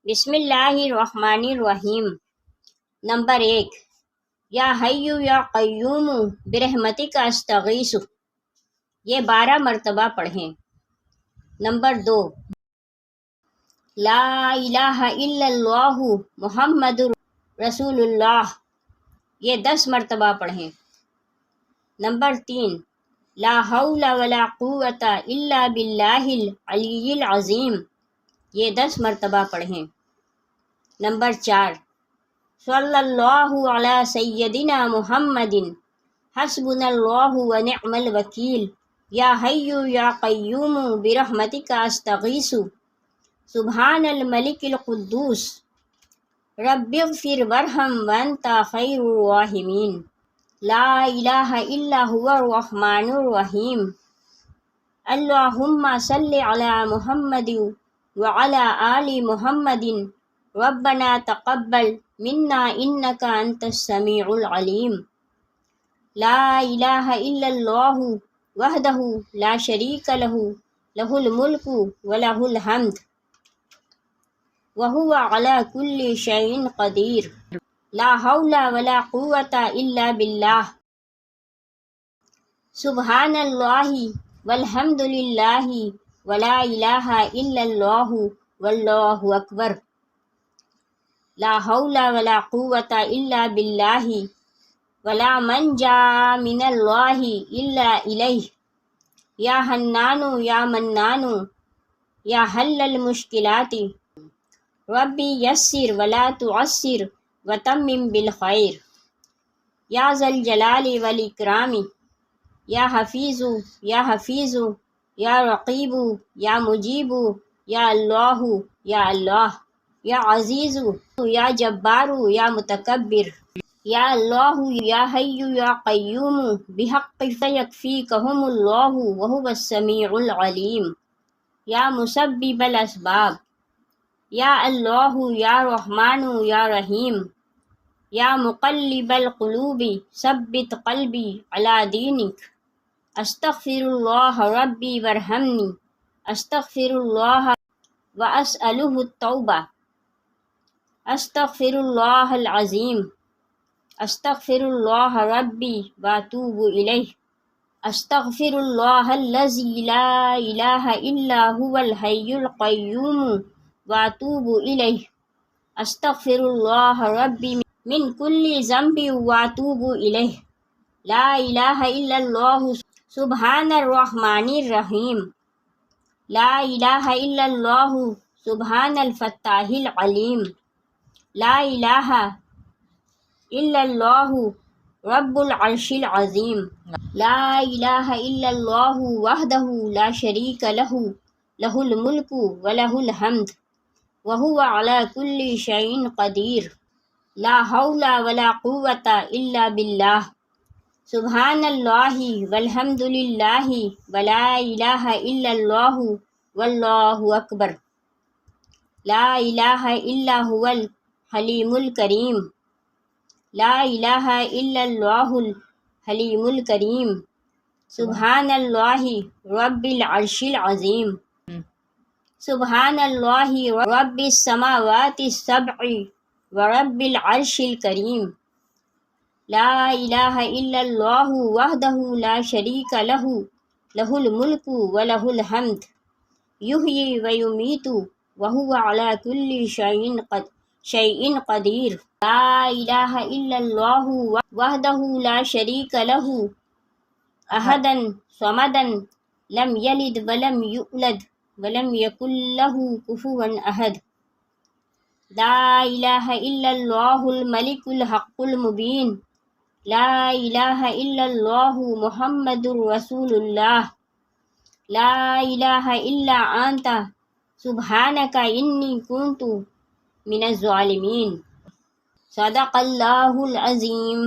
بسم اللہ الرحمن الرحیم۔ نمبر 1، یا حیّ یا قیوم برحمتک استغیث، یہ 12 مرتبہ پڑھیں۔ نمبر 2، لا الہ الا اللہ محمد رسول اللہ، یہ 10 مرتبہ پڑھیں۔ نمبر 3، لا حول ولا قوۃ الا باللہ العلی العظیم، یہ 10 مرتبہ پڑھیں۔ نمبر 4، صلی اللہ علی سیدنا محمد حسبنا اللہ ونعم الوکیل، یا حی یا قیوم برحمتک استغیث، سبحان الملک القدوس، رب اغفر وارحم وانت خیر الراحمین، لا الہ الا هو الرحمن الرحیم، اللہم صل علی محمد وعلی آل محمد، ربنا تقبل منا انک انت السمیع العلیم، لا الہ الا اللہ وحدہ لا شریک لہ، لہ الملک ولہ الحمد وہو علی کل شیء قدیر، لا حول ولا قوۃ الا باللہ، سبحان اللہ والحمد للہ ولا الہ الا اللہ واللہ اکبر، لا حول ولا قوۃ الا باللہ، ولا منجا من اللہ الا الیہ، یا حنان یا منان یا حل المشکلات، ربی یسر ولا تعسر وتمم بالخیر، یا ذا الجلال والاکرام، یا حفیظ یا حفیظ یا رقیب یا مجیب، یا اللہ یا اللہ، یا عزیز یا جبار یا متکبر، یا اللہ یا حی یا قیوم بحق فیکفیکہم اللہ وہو السمیع العلیم، یا مسبب الاسباب، یا اللہ یا رحمن یا رحیم، یا مقلب القلوب ثبت قلبی علی دینک، استغفر اللہ ربی وارحمنی، استغفر اللہ واسألہ التوبہ، استغفر اللہ العظیم، استغفر اللہ ربی واتوب الیہ، استغفر اللہ الذی لا الہ الا هو الحی القیوم واتوب الیہ، استغفر اللہ ربی من کل ذنب واتوب الیہ، لا الہ الا اللہ سبحان الرحمن الرحیم، لا الہ الا اللہ سبحان الفتاح العلیم، لا الہ الا اللہ رب العرش العظیم، لا الہ الا اللہ وحدہ لا شریک لہ، لہ الملک ولہ الحمد وہو علی کل شیء قدیر، لا حول ولا قوۃ الا باللہ، سبحان اللہ والحمد للہ ولا الہ الا اللہ واللہ اکبر، لا الہ الا هو الحلیم الکریم، لا الہ الا اللہ الحلیم الکریم، سبحان اللہ رب العرش العظیم، سبحان اللہ رب السماوات السبع ورب العرش الکریم، لا الہ الا اللہ وحدہ لا شریک لہ، لہ الملک ولہ الحمد یحیی ویمیت وہو علی کل شیء قدیر، لا الہ الا اللہ وحدہ لا شریک لہ احدا صمدا لم یلد ولم یولد ولم یکن لہ کفوا احد، لا الہ الا اللہ الملک الحق المبین، لا الہ الا اللہ محمد رسول اللہ، لا الہ الا انت سبحانک انی کنت من الظالمین، صدق اللہ العظیم۔